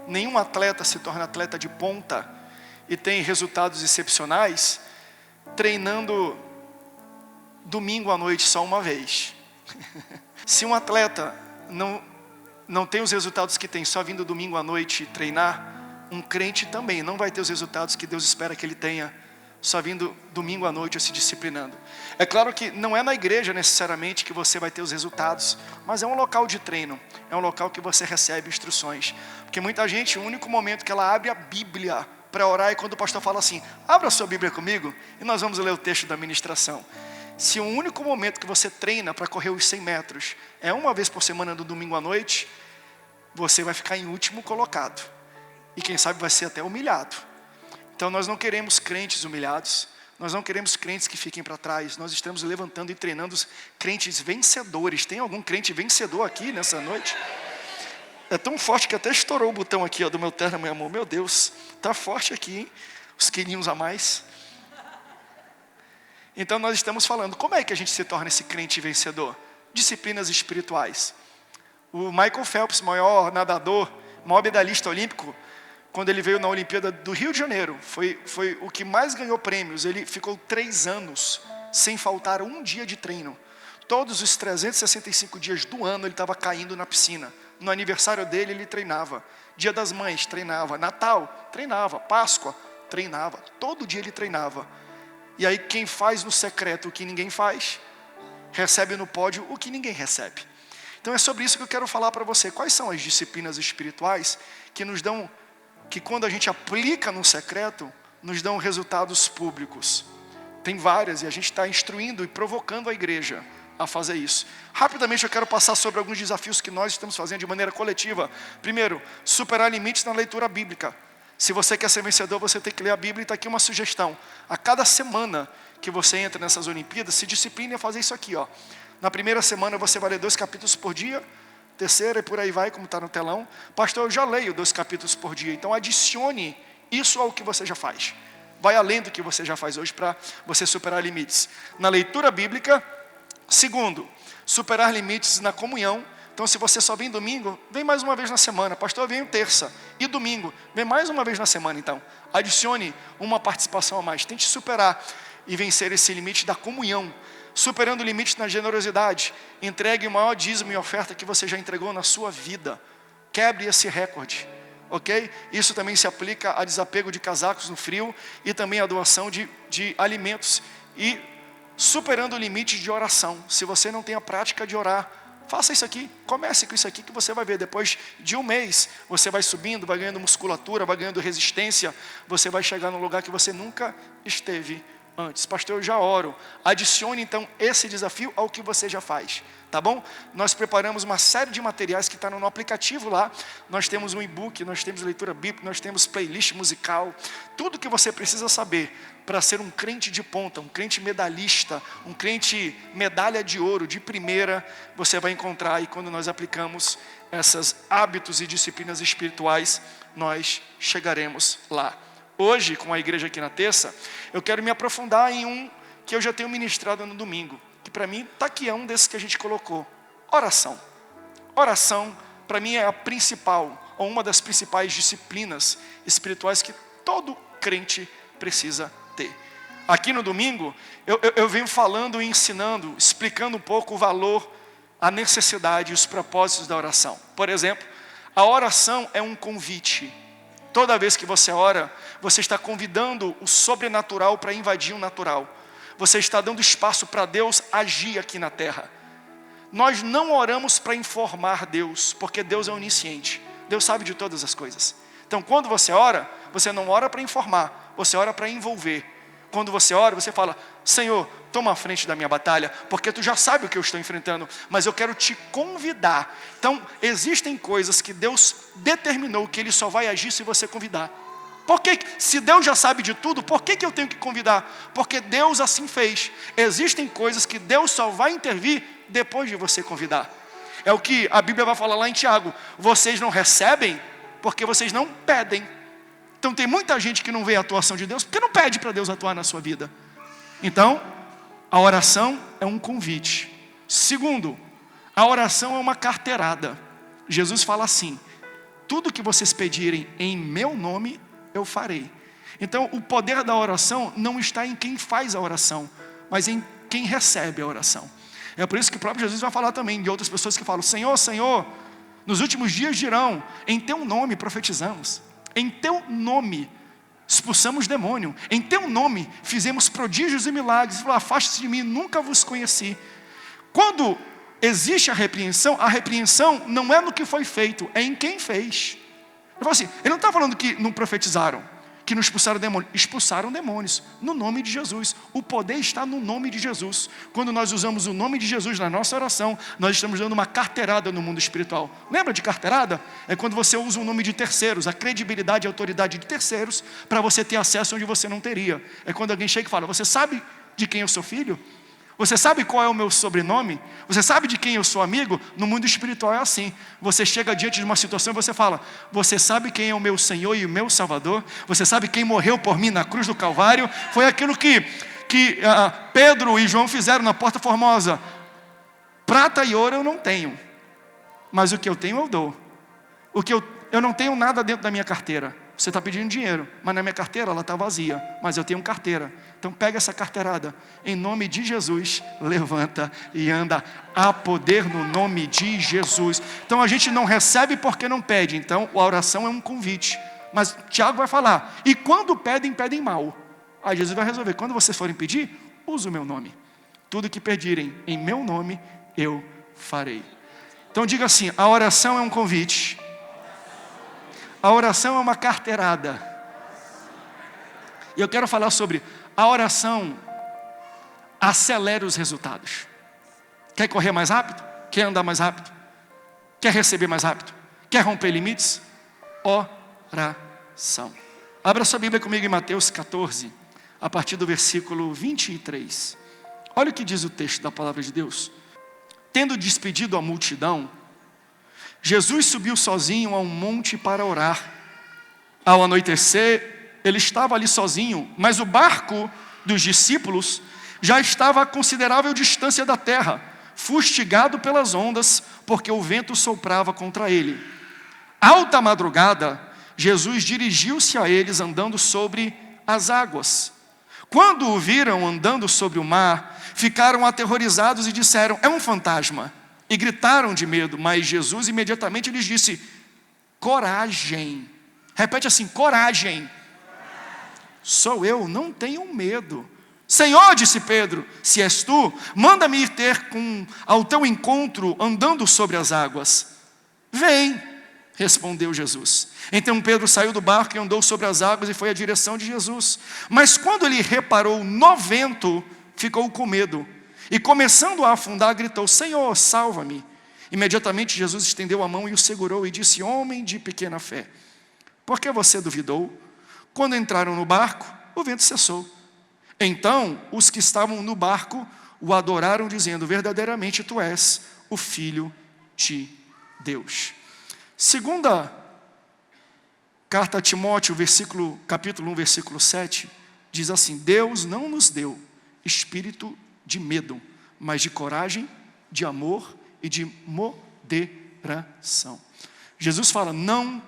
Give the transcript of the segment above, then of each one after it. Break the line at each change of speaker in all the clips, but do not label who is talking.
Nenhum atleta se torna atleta de ponta e tem resultados excepcionais treinando domingo à noite só uma vez. Se um atleta não tem os resultados que tem só vindo domingo à noite treinar, um crente também não vai ter os resultados que Deus espera que ele tenha só vindo domingo à noite ou se disciplinando. É claro que não é na igreja necessariamente que você vai ter os resultados, mas é um local de treino, é um local que você recebe instruções. Porque muita gente, o único momento que ela abre a Bíblia para orar é quando o pastor fala assim: abra a sua Bíblia comigo e nós vamos ler o texto da ministração. Se o único momento que você treina para correr os 100 metros é uma vez por semana no domingo à noite, você vai ficar em último colocado. E quem sabe vai ser até humilhado. Então nós não queremos crentes humilhados, nós não queremos crentes que fiquem para trás, nós estamos levantando e treinando os crentes vencedores. Tem algum crente vencedor aqui nessa noite? É tão forte que até estourou o botão aqui, ó, do meu terno, meu amor. Meu Deus, tá forte aqui, hein? Os quilinhos a mais. Então nós estamos falando, como é que a gente se torna esse crente vencedor? Disciplinas espirituais. O Michael Phelps, maior nadador, maior medalhista olímpico, quando ele veio na Olimpíada do Rio de Janeiro, foi o que mais ganhou prêmios. Ele ficou 3 anos sem faltar um dia de treino. Todos os 365 dias do ano ele estava caindo na piscina. No aniversário dele ele treinava. Dia das Mães, treinava. Natal, treinava. Páscoa, treinava. Todo dia ele treinava. E aí quem faz no secreto o que ninguém faz, recebe no pódio o que ninguém recebe. Então é sobre isso que eu quero falar para você. Quais são as disciplinas espirituais que nos dão, que quando a gente aplica no secreto, nos dão resultados públicos? Tem várias e a gente está instruindo e provocando a igreja a fazer isso. Rapidamente eu quero passar sobre alguns desafios que nós estamos fazendo de maneira coletiva. Primeiro, superar limites na leitura bíblica. Se você quer ser vencedor, você tem que ler a Bíblia. E está aqui uma sugestão: a cada semana que você entra nessas Olimpíadas, se discipline a fazer isso aqui, ó. Na primeira semana você vai ler 2 capítulos por dia, terceira e por aí vai, como está no telão. Pastor, eu já leio 2 capítulos por dia, então adicione isso ao que você já faz. Vai além do que você já faz hoje para você superar limites na leitura bíblica. Segundo, superar limites na comunhão. Então se você só vem domingo, vem mais uma vez na semana. Pastor, eu venho terça e domingo, vem mais uma vez na semana. Então adicione uma participação a mais. Tente superar e vencer esse limite da comunhão. Superando o limite na generosidade. Entregue o maior dízimo e oferta que você já entregou na sua vida. Quebre esse recorde, ok? Isso também se aplica a desapego de casacos no frio e também a doação de alimentos. E superando o limite de oração. Se você não tem a prática de orar, faça isso aqui, comece com isso aqui que você vai ver. Depois de um mês, você vai subindo, vai ganhando musculatura, vai ganhando resistência. Você vai chegar num lugar que você nunca esteve antes. Pastor, eu já oro. Adicione então esse desafio ao que você já faz, tá bom? Nós preparamos uma série de materiais que está no aplicativo lá. Nós temos um e-book, nós temos leitura bíblica, nós temos playlist musical. Tudo que você precisa saber para ser um crente de ponta, um crente medalhista, um crente medalha de ouro, de primeira, você vai encontrar. E quando nós aplicamos esses hábitos e disciplinas espirituais, nós chegaremos lá. Hoje, com a igreja aqui na terça, eu quero me aprofundar em um que eu já tenho ministrado no domingo, que para mim está aqui, é um desses que a gente colocou: oração. Oração, para mim, é a principal, ou uma das principais disciplinas espirituais que todo crente precisa ter. Aqui no domingo, eu venho falando e ensinando, explicando um pouco o valor, a necessidade e os propósitos da oração. Por exemplo, a oração é um convite. Toda vez que você ora, você está convidando o sobrenatural para invadir o natural. Você está dando espaço para Deus agir aqui na terra. Nós não oramos para informar Deus, porque Deus é onisciente. Deus sabe de todas as coisas. Então quando você não ora para informar, você ora para envolver. Quando você ora, você fala: Senhor, toma a frente da minha batalha, porque tu já sabe o que eu estou enfrentando, mas eu quero te convidar. Então, existem coisas que Deus determinou que Ele só vai agir se você convidar. Porque se Deus já sabe de tudo, por que eu tenho que convidar? Porque Deus assim fez. Existem coisas que Deus só vai intervir depois de você convidar. É o que a Bíblia vai falar lá em Tiago: vocês não recebem porque vocês não pedem. Então tem muita gente que não vê a atuação de Deus porque não pede para Deus atuar na sua vida. Então, a oração é um convite. Segundo, a oração é uma carteirada. Jesus fala assim: tudo que vocês pedirem em meu nome, eu farei. Então, o poder da oração não está em quem faz a oração, mas em quem recebe a oração. É por isso que o próprio Jesus vai falar também de outras pessoas que falam: Senhor, Senhor, nos últimos dias dirão, em teu nome profetizamos, em teu nome expulsamos demônio, em teu nome fizemos prodígios e milagres. Falou: afaste-se de mim, nunca vos conheci. Quando existe a repreensão não é no que foi feito, é em quem fez. Ele falou assim, ele não está falando que não profetizaram, que não expulsaram demônios, no nome de Jesus. O poder está no nome de Jesus. Quando nós usamos o nome de Jesus na nossa oração, nós estamos dando uma carteirada no mundo espiritual. Lembra de carteirada? É quando você usa o nome de terceiros, a credibilidade e a autoridade de terceiros, para você ter acesso onde você não teria. É quando alguém chega e fala: você sabe de quem eu sou filho? Você sabe qual é o meu sobrenome? Você sabe de quem eu sou amigo? No mundo espiritual é assim. Você chega diante de uma situação e você fala: você sabe quem é o meu Senhor e o meu Salvador? Você sabe quem morreu por mim na cruz do Calvário? Foi aquilo que Pedro e João fizeram na Porta Formosa. Prata e ouro eu não tenho, mas o que eu tenho eu dou. Eu não tenho nada dentro da minha carteira. Você está pedindo dinheiro, mas na minha carteira ela está vazia, mas eu tenho carteira. Então pega essa carteirada, em nome de Jesus, levanta e anda. Há poder no nome de Jesus. Então a gente não recebe porque não pede. Então a oração é um convite. Mas Tiago vai falar: e quando pedem, pedem mal. Aí Jesus vai resolver: quando vocês forem pedir, use o meu nome. Tudo que pedirem em meu nome, eu farei. Então diga assim: a oração é um convite. A oração é uma carteirada. E eu quero falar sobre a oração acelera os resultados. Quer correr mais rápido? Quer andar mais rápido? Quer receber mais rápido? Quer romper limites? Oração. Abra sua Bíblia comigo em Mateus 14, a partir do versículo 23. Olha o que diz o texto da palavra de Deus. Tendo despedido a multidão, Jesus subiu sozinho a um monte para orar. Ao anoitecer, ele estava ali sozinho, mas o barco dos discípulos já estava a considerável distância da terra, fustigado pelas ondas, porque o vento soprava contra ele. Alta madrugada, Jesus dirigiu-se a eles andando sobre as águas. Quando o viram andando sobre o mar, ficaram aterrorizados e disseram: é um fantasma. E gritaram de medo, mas Jesus imediatamente lhes disse: coragem. Repete assim: coragem. Sou eu, não tenham medo. Senhor, disse Pedro, se és tu, manda-me ir ter ao teu encontro andando sobre as águas. Vem, respondeu Jesus. Então Pedro saiu do barco e andou sobre as águas e foi à direção de Jesus. Mas quando ele reparou no vento, ficou com medo. E começando a afundar, gritou: Senhor, salva-me. Imediatamente Jesus estendeu a mão e o segurou e disse: homem de pequena fé, por que você duvidou? Quando entraram no barco, o vento cessou. Então os que estavam no barco o adoraram, dizendo: verdadeiramente tu és o Filho de Deus. Segunda carta a Timóteo, capítulo 1, versículo 7, diz assim: Deus não nos deu espírito de medo, mas de coragem, de amor e de moderação. Jesus fala: não,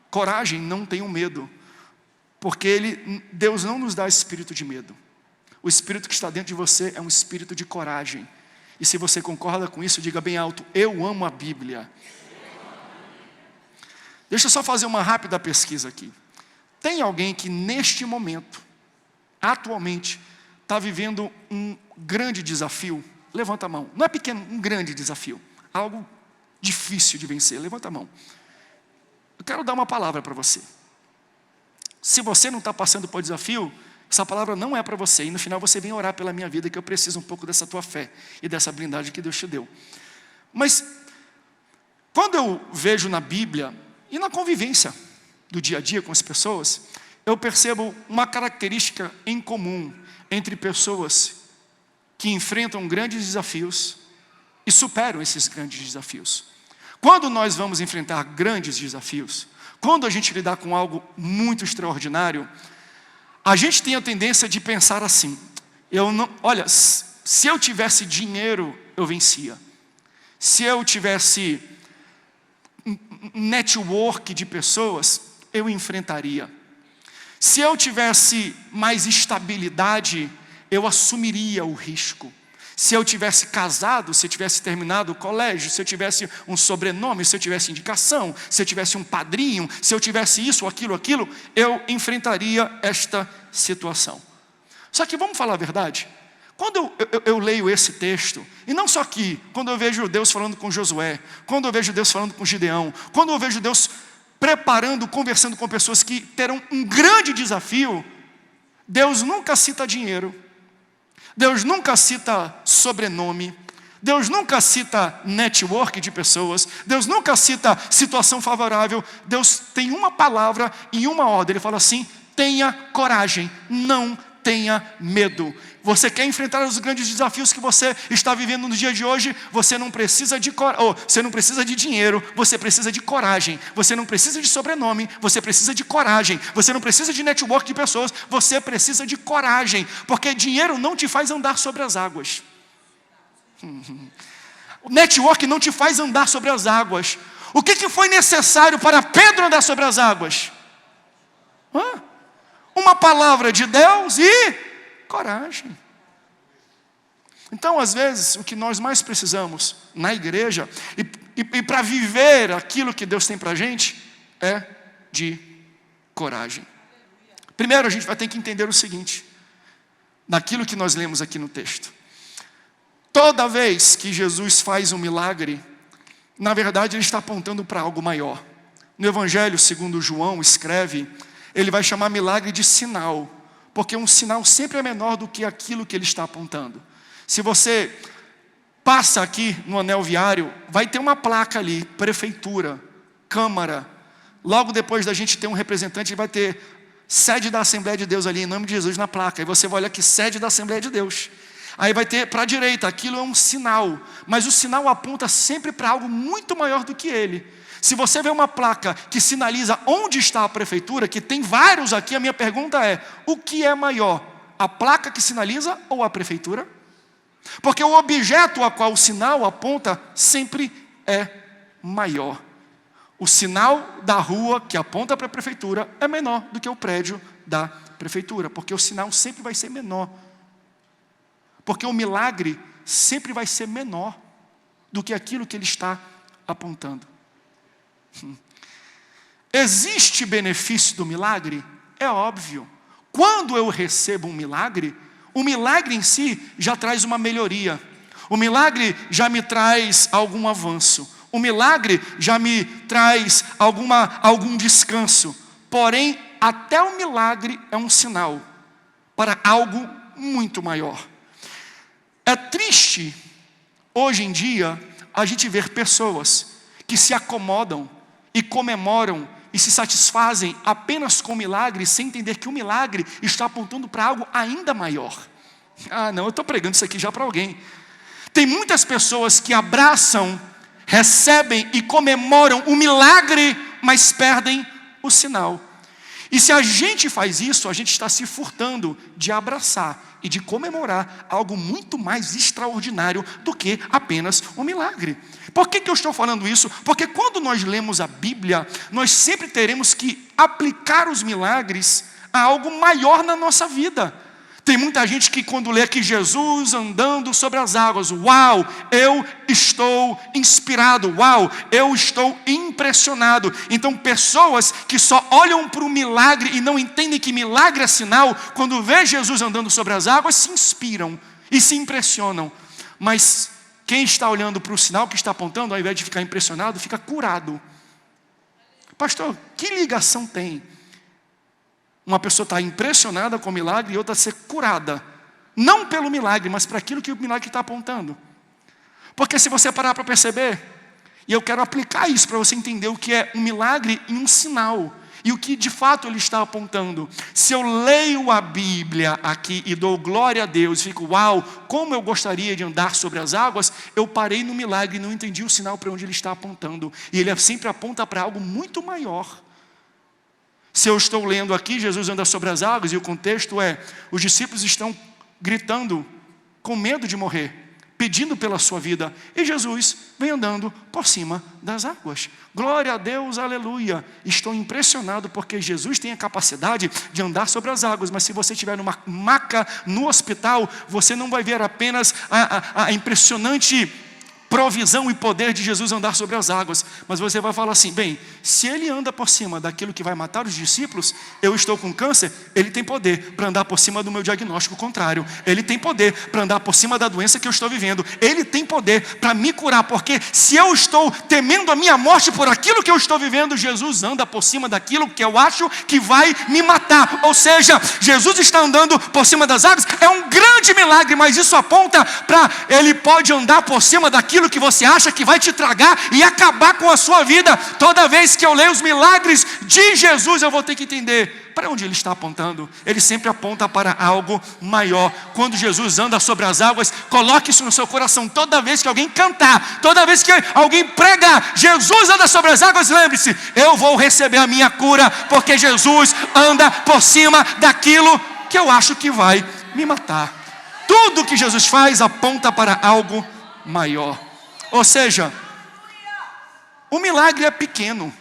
coragem, não tenham medo, porque Deus não nos dá espírito de medo. O espírito que está dentro de você é um espírito de coragem. E se você concorda com isso, diga bem alto: eu amo a Bíblia. Deixa eu só fazer uma rápida pesquisa aqui. Tem alguém que neste momento, atualmente, está vivendo um grande desafio? Levanta a mão. Não é pequeno, um grande desafio. Algo difícil de vencer. Levanta a mão. Eu quero dar uma palavra para você. Se você não está passando por desafio, essa palavra não é para você. E no final você vem orar pela minha vida, que eu preciso um pouco dessa tua fé e dessa blindagem que Deus te deu. Mas, quando eu vejo na Bíblia e na convivência do dia a dia com as pessoas, eu percebo uma característica em comum entre pessoas que enfrentam grandes desafios e superam esses grandes desafios. Quando nós vamos enfrentar grandes desafios, quando a gente lidar com algo muito extraordinário, a gente tem a tendência de pensar assim: olha, se eu tivesse dinheiro, eu vencia. Se eu tivesse network de pessoas, eu enfrentaria. Se eu tivesse mais estabilidade, eu assumiria o risco. Se eu tivesse casado, se eu tivesse terminado o colégio, se eu tivesse um sobrenome, se eu tivesse indicação, se eu tivesse um padrinho, se eu tivesse isso, aquilo, eu enfrentaria esta situação. Só que vamos falar a verdade? Quando eu leio esse texto, e não só aqui, quando eu vejo Deus falando com Josué, quando eu vejo Deus falando com Gideão, quando eu vejo Deus preparando, conversando com pessoas que terão um grande desafio, Deus nunca cita dinheiro, Deus nunca cita sobrenome, Deus nunca cita network de pessoas, Deus nunca cita situação favorável. Deus tem uma palavra e uma ordem. Ele fala assim: tenha coragem, não tenha medo. Você quer enfrentar os grandes desafios que você está vivendo no dia de hoje? Você não precisa você não precisa de dinheiro, você precisa de coragem. Você não precisa de sobrenome, você precisa de coragem. Você não precisa de network de pessoas, você precisa de coragem. Porque dinheiro não te faz andar sobre as águas. O network não te faz andar sobre as águas. O que foi necessário para Pedro andar sobre as águas? Uma palavra de Deus e coragem. Então, às vezes, o que nós mais precisamos na igreja, e para viver aquilo que Deus tem para a gente, é de coragem. Primeiro, a gente vai ter que entender o seguinte, daquilo que nós lemos aqui no texto. Toda vez que Jesus faz um milagre, na verdade, ele está apontando para algo maior. No Evangelho, segundo João escreve, ele vai chamar milagre de sinal, porque um sinal sempre é menor do que aquilo que ele está apontando. Se você passa aqui no anel viário, vai ter uma placa ali, prefeitura, câmara. Logo depois da gente ter um representante, vai ter sede da Assembleia de Deus ali, em nome de Jesus, na placa. Aí você vai olhar aqui, sede da Assembleia de Deus. Aí vai ter para a direita, aquilo é um sinal. Mas o sinal aponta sempre para algo muito maior do que ele. Se você vê uma placa que sinaliza onde está a prefeitura, que tem vários aqui, a minha pergunta é: o que é maior? A placa que sinaliza ou a prefeitura? Porque o objeto a qual o sinal aponta sempre é maior. O sinal da rua que aponta para a prefeitura é menor do que o prédio da prefeitura, porque o sinal sempre vai ser menor. Porque o milagre sempre vai ser menor do que aquilo que ele está apontando. Existe benefício do milagre? É óbvio. Quando eu recebo um milagre, o milagre em si já traz uma melhoria. O milagre já me traz algum avanço. O milagre já me traz algum descanso. Porém, até o milagre é um sinal para algo muito maior. É triste, hoje em dia, a gente ver pessoas que se acomodam e comemoram e se satisfazem apenas com o milagre, sem entender que o milagre está apontando para algo ainda maior. Não, eu estou pregando isso aqui já para alguém. Tem muitas pessoas que abraçam, recebem e comemoram o milagre, mas perdem o sinal. E se a gente faz isso, a gente está se furtando de abraçar e de comemorar algo muito mais extraordinário do que apenas um milagre. Por que eu estou falando isso? Porque quando nós lemos a Bíblia, nós sempre teremos que aplicar os milagres a algo maior na nossa vida. Tem muita gente que quando lê aqui Jesus andando sobre as águas, uau, eu estou inspirado, uau, eu estou impressionado. Então pessoas que só olham para o milagre e não entendem que milagre é sinal, quando vê Jesus andando sobre as águas, se inspiram e se impressionam. Mas quem está olhando para o sinal que está apontando, ao invés de ficar impressionado, fica curado. Pastor, que ligação tem? Uma pessoa está impressionada com o milagre e outra ser curada. Não pelo milagre, mas para aquilo que o milagre está apontando. Porque se você parar para perceber, e eu quero aplicar isso para você entender o que é um milagre e um sinal, e o que de fato ele está apontando. Se eu leio a Bíblia aqui e dou glória a Deus, e fico, uau, como eu gostaria de andar sobre as águas, eu parei no milagre e não entendi o sinal para onde ele está apontando. E ele sempre aponta para algo muito maior. Se eu estou lendo aqui, Jesus anda sobre as águas, e o contexto é, os discípulos estão gritando com medo de morrer. pedindo pela sua vida. E Jesus vem andando por cima das águas. Glória a Deus, aleluia. Estou impressionado porque Jesus tem a capacidade de andar sobre as águas. Mas se você estiver numa maca no hospital, você não vai ver apenas a impressionante provisão e poder de Jesus andar sobre as águas, mas você vai falar assim: bem, se ele anda por cima daquilo que vai matar os discípulos, eu estou com câncer, ele tem poder para andar por cima do meu diagnóstico contrário, ele tem poder para andar por cima da doença que eu estou vivendo, ele tem poder para me curar, porque se eu estou temendo a minha morte por aquilo que eu estou vivendo, Jesus anda por cima daquilo que eu acho que vai me matar. Ou seja, Jesus está andando por cima das águas, é um grande milagre, mas isso aponta para ele pode andar por cima daquilo que você acha que vai te tragar e acabar com a sua vida. Toda vez que eu leio os milagres de Jesus, eu vou ter que entender para onde ele está apontando. Ele sempre aponta para algo maior. Quando Jesus anda sobre as águas, coloque isso no seu coração. Toda vez que alguém cantar, toda vez que alguém pregar, Jesus anda sobre as águas, lembre-se, eu vou receber a minha cura, porque Jesus anda por cima daquilo que eu acho que vai me matar. Tudo que Jesus faz aponta para algo maior. Ou seja, o milagre é pequeno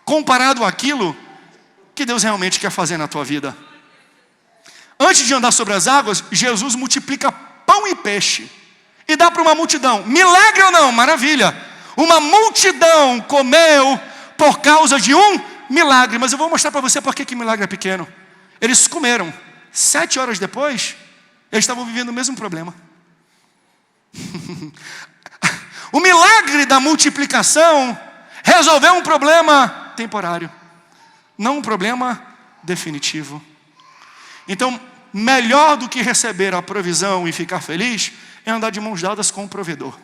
comparado àquilo que Deus realmente quer fazer na tua vida. Antes de andar sobre as águas, Jesus multiplica pão e peixe e dá para uma multidão. Milagre ou não? Maravilha. Uma multidão comeu por causa de um milagre. Mas eu vou mostrar para você por que milagre é pequeno. Eles comeram. 7 horas depois, eles estavam vivendo o mesmo problema. O milagre da multiplicação resolveu um problema temporário, não um problema definitivo. Então, melhor do que receber a provisão e ficar feliz é andar de mãos dadas com o provedor.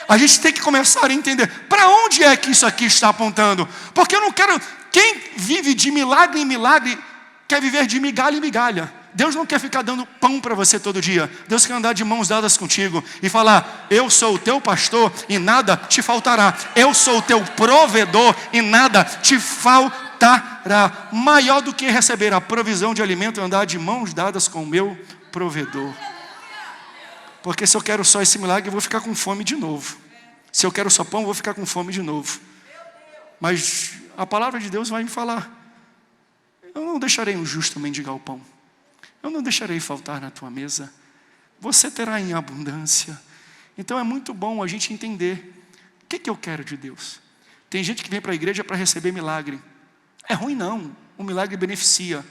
A gente tem que começar a entender para onde é que isso aqui está apontando. Porque eu não quero. Quem vive de milagre em milagre quer viver de migalha em migalha. Deus não quer ficar dando pão para você todo dia. Deus quer andar de mãos dadas contigo e falar: eu sou o teu pastor e nada te faltará. Eu sou o teu provedor e nada te faltará. Maior do que receber a provisão de alimento é andar de mãos dadas com o meu provedor. Porque se eu quero só esse milagre, eu vou ficar com fome de novo. Se eu quero só pão, eu vou ficar com fome de novo. Mas a palavra de Deus vai me falar: eu não deixarei um justo mendigar o pão. Eu não deixarei faltar na tua mesa. Você terá em abundância. Então é muito bom a gente entender o que eu quero de Deus. Tem gente que vem para a igreja para receber milagre. É ruim não, o milagre beneficia.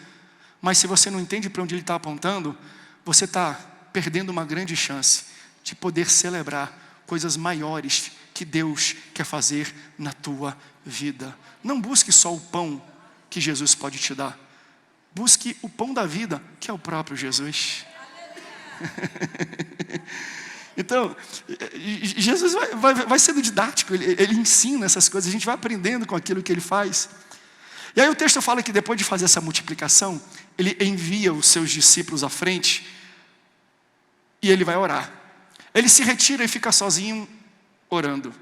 Mas se você não entende para onde ele está apontando, você está perdendo uma grande chance de poder celebrar coisas maiores que Deus quer fazer na tua vida. Não busque só o pão que Jesus pode te dar. Busque o pão da vida, que é o próprio Jesus. Então, Jesus vai sendo didático, ele ensina essas coisas, a gente vai aprendendo com aquilo que ele faz. E aí o texto fala que depois de fazer essa multiplicação, ele envia os seus discípulos à frente e ele vai orar. Ele se retira e fica sozinho orando.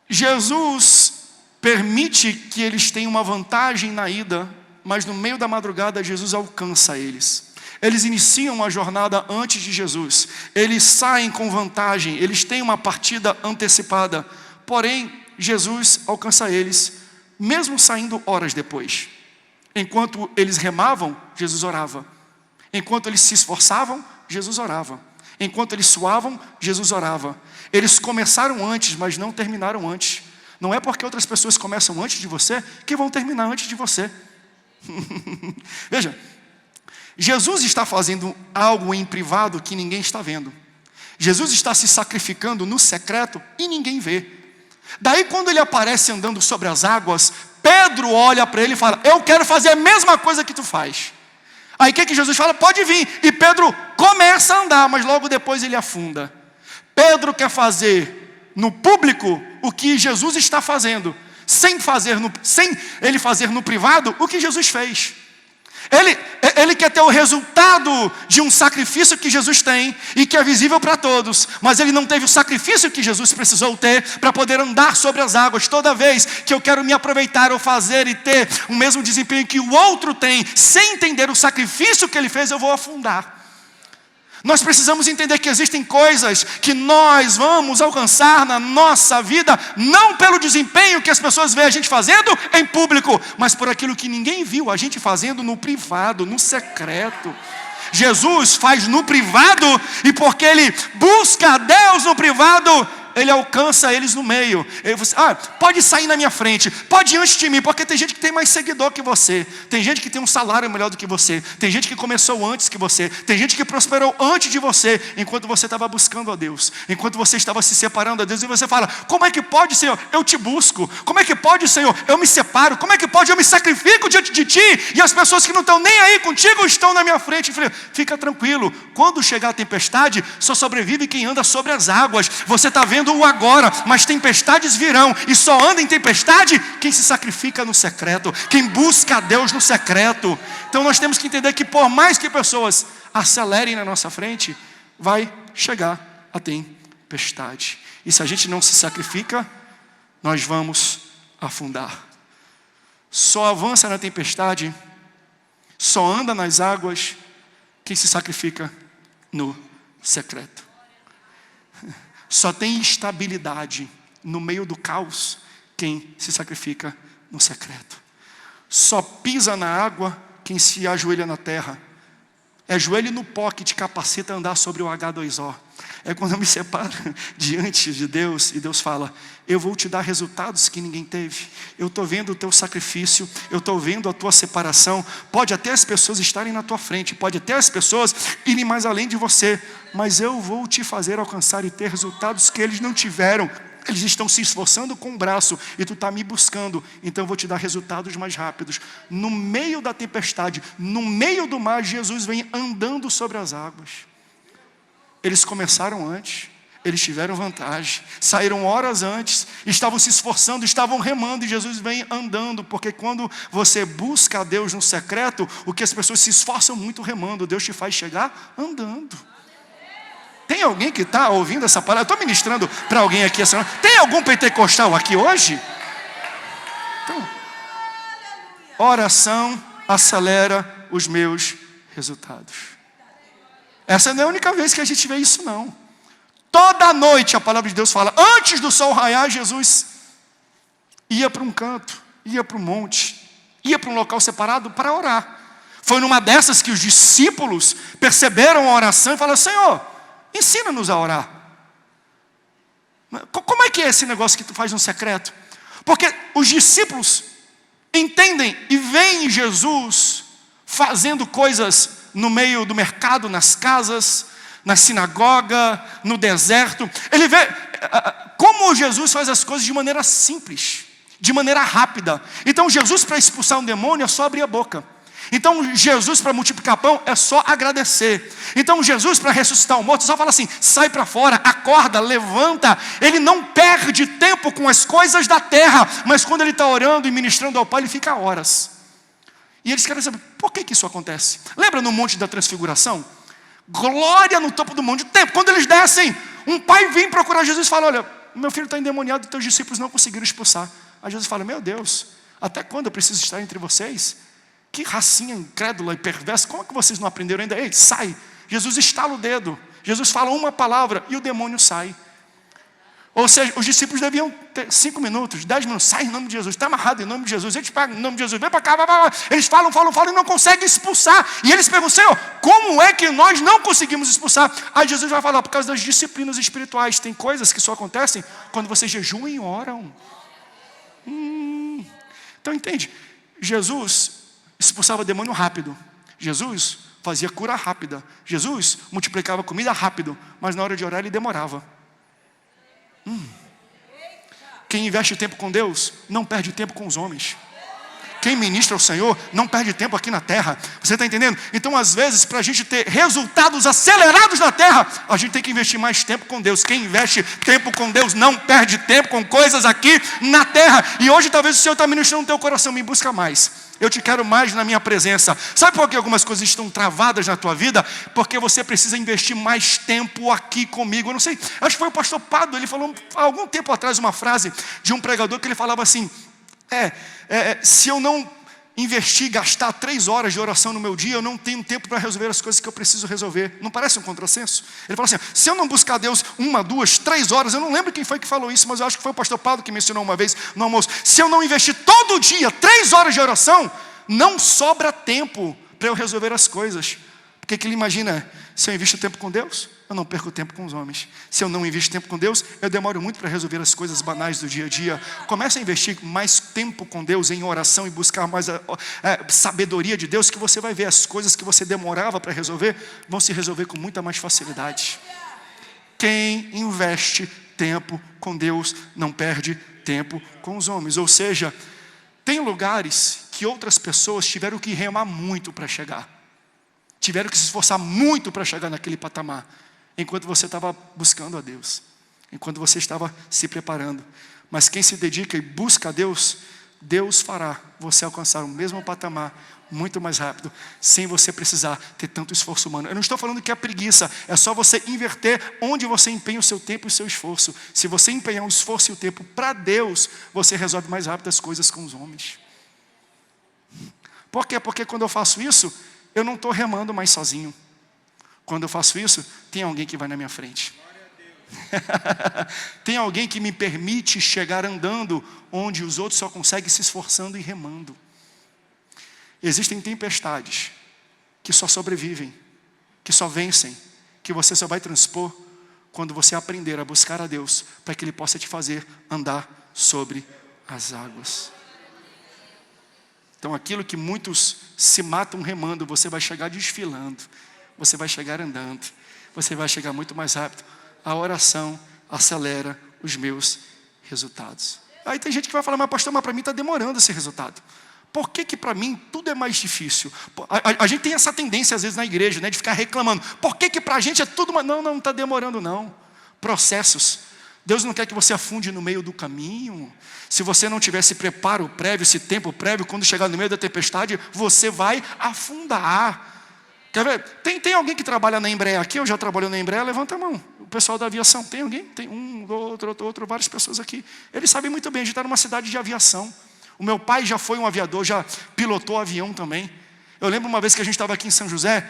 Jesus permite que eles tenham uma vantagem na ida, mas no meio da madrugada Jesus alcança eles. Eles iniciam a jornada antes de Jesus. Eles saem com vantagem, eles têm uma partida antecipada. Porém, Jesus alcança eles, mesmo saindo horas depois. Enquanto eles remavam, Jesus orava. Enquanto eles se esforçavam, Jesus orava. Enquanto eles suavam, Jesus orava. Eles começaram antes, mas não terminaram antes. Não é porque outras pessoas começam antes de você que vão terminar antes de você. Veja, Jesus está fazendo algo em privado que ninguém está vendo. Jesus está se sacrificando no secreto e ninguém vê. Daí quando ele aparece andando sobre as águas, Pedro olha para ele e fala: eu quero fazer a mesma coisa que tu faz. Aí o que Jesus fala? Pode vir. E Pedro começa a andar, mas logo depois ele afunda. Pedro quer fazer no público o que Jesus está fazendo, sem ele fazer no privado o que Jesus fez. Ele quer ter o resultado de um sacrifício que Jesus tem e que é visível para todos, mas ele não teve o sacrifício que Jesus precisou ter para poder andar sobre as águas. Toda vez que eu quero me aproveitar ou fazer e ter o mesmo desempenho que o outro tem, sem entender o sacrifício que ele fez, eu vou afundar. Nós precisamos entender que existem coisas que nós vamos alcançar na nossa vida, não pelo desempenho que as pessoas veem a gente fazendo em público, mas por aquilo que ninguém viu a gente fazendo no privado, no secreto. Jesus faz no privado, e porque ele busca a Deus no privado, ele alcança eles no meio. Pode sair na minha frente, pode ir antes de mim, porque tem gente que tem mais seguidor que você, tem gente que tem um salário melhor do que você, tem gente que começou antes que você, tem gente que prosperou antes de você, enquanto você estava buscando a Deus, enquanto você estava se separando a Deus, e você fala: como é que pode, Senhor? Eu te busco. Como é que pode, Senhor? Eu me separo. Como é que pode? Eu me sacrifico diante de ti, e as pessoas que não estão nem aí contigo estão na minha frente. Fica tranquilo, quando chegar a tempestade, só sobrevive quem anda sobre as águas. Você está vendo o agora, mas tempestades virão, e só anda em tempestade quem se sacrifica no secreto, quem busca a Deus no secreto. Então nós temos que entender que por mais que pessoas acelerem na nossa frente, vai chegar a tempestade, e se a gente não se sacrifica, nós vamos afundar. Só avança na tempestade, só anda nas águas quem se sacrifica no secreto. Só tem estabilidade no meio do caos quem se sacrifica no secreto. Só pisa na água quem se ajoelha na terra. É joelho no pó que te capacita a andar sobre o H2O. É quando eu me separo diante de Deus, e Deus fala: eu vou te dar resultados que ninguém teve. Eu estou vendo o teu sacrifício, eu estou vendo a tua separação. Pode até as pessoas estarem na tua frente, pode até as pessoas irem mais além de você, mas eu vou te fazer alcançar e ter resultados que eles não tiveram. Eles estão se esforçando com o braço, e tu está me buscando, então eu vou te dar resultados mais rápidos. No meio da tempestade, no meio do mar, Jesus vem andando sobre as águas. Eles começaram antes, eles tiveram vantagem, saíram horas antes, estavam se esforçando, estavam remando, e Jesus vem andando, porque quando você busca a Deus no secreto, o que as pessoas se esforçam muito remando, Deus te faz chegar andando. Tem alguém que está ouvindo essa palavra? Eu estou ministrando para alguém aqui essa noite. Tem algum pentecostal aqui hoje? Então, oração acelera os meus resultados. Essa não é a única vez que a gente vê isso, não. Toda noite a palavra de Deus fala: antes do sol raiar, Jesus ia para um canto, ia para um monte, ia para um local separado para orar. Foi numa dessas que os discípulos perceberam a oração e falaram: Senhor, ensina-nos a orar. Como é que é esse negócio que tu faz no secreto? Porque os discípulos entendem e veem Jesus fazendo coisas no meio do mercado, nas casas, na sinagoga, no deserto. Ele vê como Jesus faz as coisas de maneira simples, de maneira rápida. Então Jesus, para expulsar um demônio, é só abrir a boca. Então Jesus, para multiplicar pão, é só agradecer. Então Jesus, para ressuscitar o morto, só fala assim: sai para fora, acorda, levanta. Ele não perde tempo com as coisas da terra, mas quando ele está orando e ministrando ao Pai, ele fica horas. E eles querem saber, por que isso acontece? Lembra no Monte da Transfiguração? Glória no topo do monte. Tempo, quando eles descem, um pai vem procurar Jesus e fala: olha, meu filho está endemoniado e teus discípulos não conseguiram expulsar. Aí Jesus fala: meu Deus, até quando eu preciso estar entre vocês? Que racinha incrédula e perversa, como é que vocês não aprenderam ainda? Ei, sai. Jesus estala o dedo, Jesus fala uma palavra e o demônio sai. Ou seja, os discípulos deviam ter 5 minutos, 10 minutos, sai em nome de Jesus, está amarrado em nome de Jesus, eles pegam em nome de Jesus, vem para cá, vai. Eles falam e não conseguem expulsar. E eles perguntam: Senhor, como é que nós não conseguimos expulsar? Aí Jesus vai falar: por causa das disciplinas espirituais. Tem coisas que só acontecem quando vocês jejuam e oram. Então entende, Jesus expulsava demônio rápido, Jesus fazia cura rápida, Jesus multiplicava comida rápido, mas na hora de orar ele demorava. Quem investe tempo com Deus não perde tempo com os homens. Quem ministra ao Senhor não perde tempo aqui na terra. Você está entendendo? Então, às vezes, para a gente ter resultados acelerados na terra, a gente tem que investir mais tempo com Deus. Quem investe tempo com Deus não perde tempo com coisas aqui na terra. E hoje talvez o Senhor está ministrando no teu coração, me busca mais. Eu te quero mais na minha presença. Sabe por que algumas coisas estão travadas na tua vida? Porque você precisa investir mais tempo aqui comigo. Eu não sei, acho que foi o pastor Pado, ele falou há algum tempo atrás uma frase de um pregador que ele falava assim: se eu não investir, gastar 3 horas de oração no meu dia, eu não tenho tempo para resolver as coisas que eu preciso resolver. Não parece um contrassenso? Ele falou assim: se eu não buscar Deus 1, 2, 3 horas, eu não lembro quem foi que falou isso, mas eu acho que foi o pastor Paulo que mencionou uma vez no almoço. Se eu não investir todo dia 3 horas de oração, não sobra tempo para eu resolver as coisas. Porque que ele imagina, se eu invisto tempo com Deus, eu não perco tempo com os homens. Se eu não invisto tempo com Deus, eu demoro muito para resolver as coisas banais do dia a dia. Comece a investir mais tempo com Deus em oração e buscar mais a sabedoria de Deus, que você vai ver as coisas que você demorava para resolver, vão se resolver com muita mais facilidade. Quem investe tempo com Deus não perde tempo com os homens. Ou seja, tem lugares que outras pessoas tiveram que remar muito para chegar. Tiveram que se esforçar muito para chegar naquele patamar. Enquanto você estava buscando a Deus, enquanto você estava se preparando. Mas quem se dedica e busca a Deus, Deus fará você alcançar o mesmo patamar muito mais rápido, sem você precisar ter tanto esforço humano. Eu não estou falando que é preguiça, é só você inverter onde você empenha o seu tempo e o seu esforço. Se você empenhar o esforço e o tempo para Deus, você resolve mais rápido as coisas com os homens. Por quê? Porque quando eu faço isso, eu não estou remando mais sozinho. Quando eu faço isso, tem alguém que vai na minha frente. Tem alguém que me permite chegar andando onde os outros só conseguem se esforçando e remando. Existem tempestades que só sobrevivem, que só vencem, que você só vai transpor quando você aprender a buscar a Deus, para que Ele possa te fazer andar sobre as águas. Então aquilo que muitos se matam remando, você vai chegar desfilando. Você vai chegar andando, você vai chegar muito mais rápido. A oração acelera os meus resultados. Aí tem gente que vai falar: mas pastor, mas para mim está demorando esse resultado. Por que para mim tudo é mais difícil? A gente tem essa tendência às vezes na igreja, né, de ficar reclamando. Por que para a gente é tudo mais... Não está demorando não. Processos. Deus não quer que você afunde no meio do caminho. Se você não tiver esse preparo prévio, esse tempo prévio, quando chegar no meio da tempestade, você vai afundar. Quer ver? Tem alguém que trabalha na Embraer aqui? Eu já trabalho na Embraer, levanta a mão. O pessoal da aviação, tem alguém? Tem outro, várias pessoas aqui. Eles sabem muito bem, a gente está numa cidade de aviação. O meu pai já foi um aviador, já pilotou avião também. Eu lembro uma vez que a gente estava aqui em São José,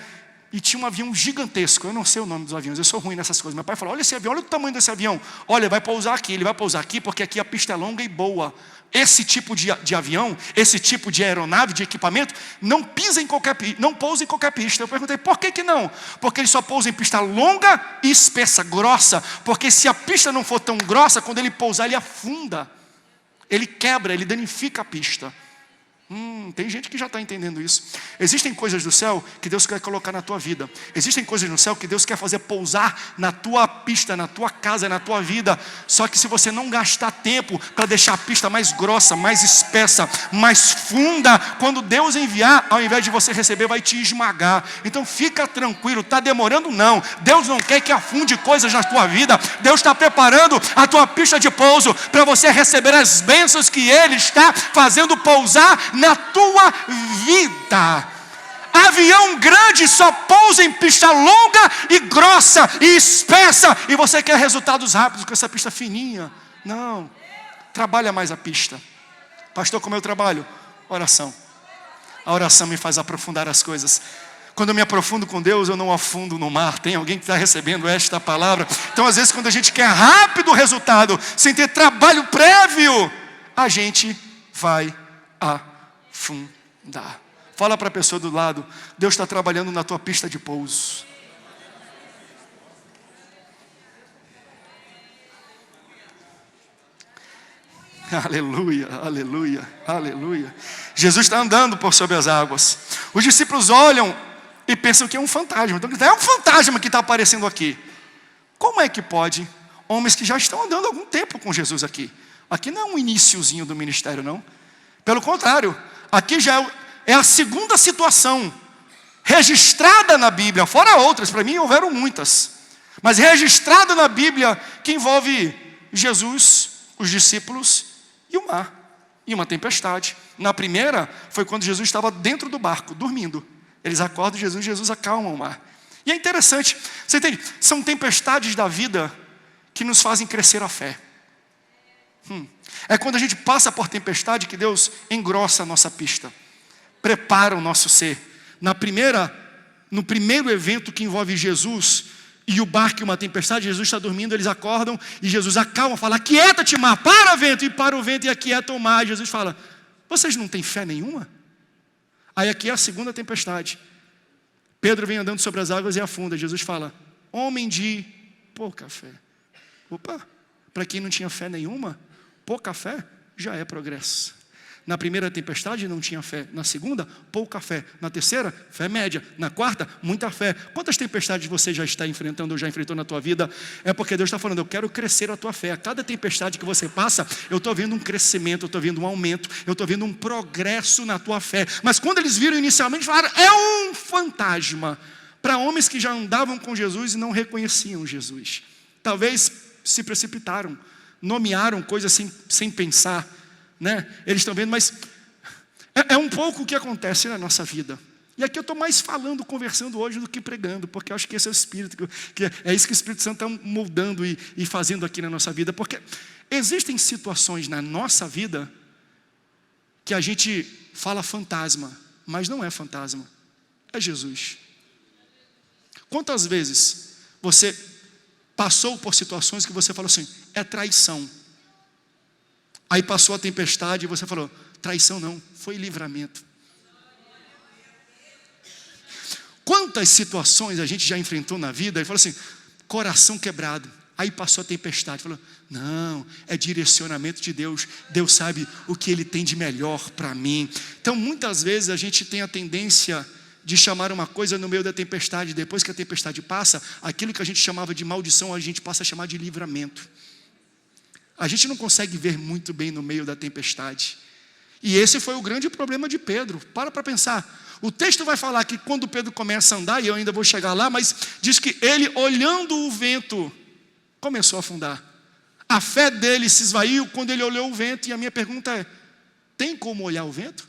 e tinha um avião gigantesco. Eu não sei o nome dos aviões, eu sou ruim nessas coisas. Meu pai falou: olha esse avião, olha o tamanho desse avião. Olha, vai pousar aqui, ele vai pousar aqui, porque aqui a pista é longa e boa. Esse tipo de avião, esse tipo de aeronave, de equipamento, não pousa em qualquer pista. Eu perguntei: por que não? Porque ele só pousa em pista longa e espessa, grossa. Porque se a pista não for tão grossa, quando ele pousar, ele afunda. Ele quebra, ele danifica a pista. Tem gente que já está entendendo isso. Existem coisas do céu que Deus quer colocar na tua vida. Existem coisas no céu que Deus quer fazer pousar na tua pista, na tua casa, na tua vida. Só que se você não gastar tempo para deixar a pista mais grossa, mais espessa, mais funda, quando Deus enviar, ao invés de você receber, vai te esmagar. Então fica tranquilo, está demorando não. Deus não quer que afunde coisas na tua vida. Deus está preparando a tua pista de pouso para você receber as bênçãos que Ele está fazendo pousar na tua vida. Avião grande só pousa em pista longa e grossa e espessa. E você quer resultados rápidos com essa pista fininha. Não, trabalha mais a pista. Pastor, como eu trabalho? Oração. A oração me faz aprofundar as coisas. Quando eu me aprofundo com Deus, eu não afundo no mar. Tem alguém que está recebendo esta palavra? Então às vezes quando a gente quer rápido o resultado, sem ter trabalho prévio, a gente vai afundar. Fala para a pessoa do lado: Deus está trabalhando na tua pista de pouso. Aleluia, aleluia, aleluia. Jesus está andando por sobre as águas. Os discípulos olham e pensam que é um fantasma. Então, é um fantasma que está aparecendo aqui. Como é que pode? Homens que já estão andando há algum tempo com Jesus aqui. Aqui não é um iniciozinho do ministério, não. Pelo contrário, aqui já é a segunda situação registrada na Bíblia, fora outras, para mim houveram muitas, mas registrada na Bíblia, que envolve Jesus, os discípulos e o mar, e uma tempestade. Na primeira, foi quando Jesus estava dentro do barco, dormindo. Eles acordam Jesus acalma o mar. E é interessante, você entende? São tempestades da vida que nos fazem crescer a fé. É quando a gente passa por tempestade que Deus engrossa a nossa pista, prepara o nosso ser. No primeiro evento que envolve Jesus e o barco e uma tempestade, Jesus está dormindo, eles acordam e Jesus acalma, fala: aquieta-te mar, para vento, e para o vento e aquieta o mar. Jesus fala: vocês não têm fé nenhuma? Aí aqui é a segunda tempestade. Pedro vem andando sobre as águas e afunda. Jesus fala: homem de pouca fé. Opa, para quem não tinha fé nenhuma, pouca fé já é progresso. Na primeira tempestade não tinha fé, na segunda, pouca fé, na terceira, fé média, na quarta, muita fé. Quantas tempestades você já está enfrentando ou já enfrentou na tua vida? É porque Deus está falando: eu quero crescer a tua fé. A cada tempestade que você passa, eu estou vendo um crescimento, eu estou vendo um aumento, eu estou vendo um progresso na tua fé. Mas quando eles viram inicialmente, falaram: é um fantasma. Para homens que já andavam com Jesus e não reconheciam Jesus, talvez se precipitaram, nomearam coisas sem pensar, né? Eles estão vendo, mas é um pouco o que acontece na nossa vida. E aqui eu estou mais falando, conversando hoje do que pregando, porque eu acho que esse é o Espírito, que é isso que o Espírito Santo está moldando e fazendo aqui na nossa vida. Porque existem situações na nossa vida que a gente fala fantasma, mas não é fantasma, é Jesus. Quantas vezes você passou por situações que você falou assim: é traição. Aí passou a tempestade e você falou: traição não, foi livramento. Quantas situações a gente já enfrentou na vida e falou assim: coração quebrado. Aí passou a tempestade, falou: não, é direcionamento de Deus. Deus sabe o que Ele tem de melhor para mim. Então muitas vezes a gente tem a tendência de chamar uma coisa no meio da tempestade. Depois que a tempestade passa, aquilo que a gente chamava de maldição, a gente passa a chamar de livramento. A gente não consegue ver muito bem no meio da tempestade. E esse foi o grande problema de Pedro. Para pensar. O texto vai falar que quando Pedro começa a andar, e eu ainda vou chegar lá, mas diz que ele, olhando o vento, começou a afundar. A fé dele se esvaiu quando ele olhou o vento. E a minha pergunta é: tem como olhar o vento?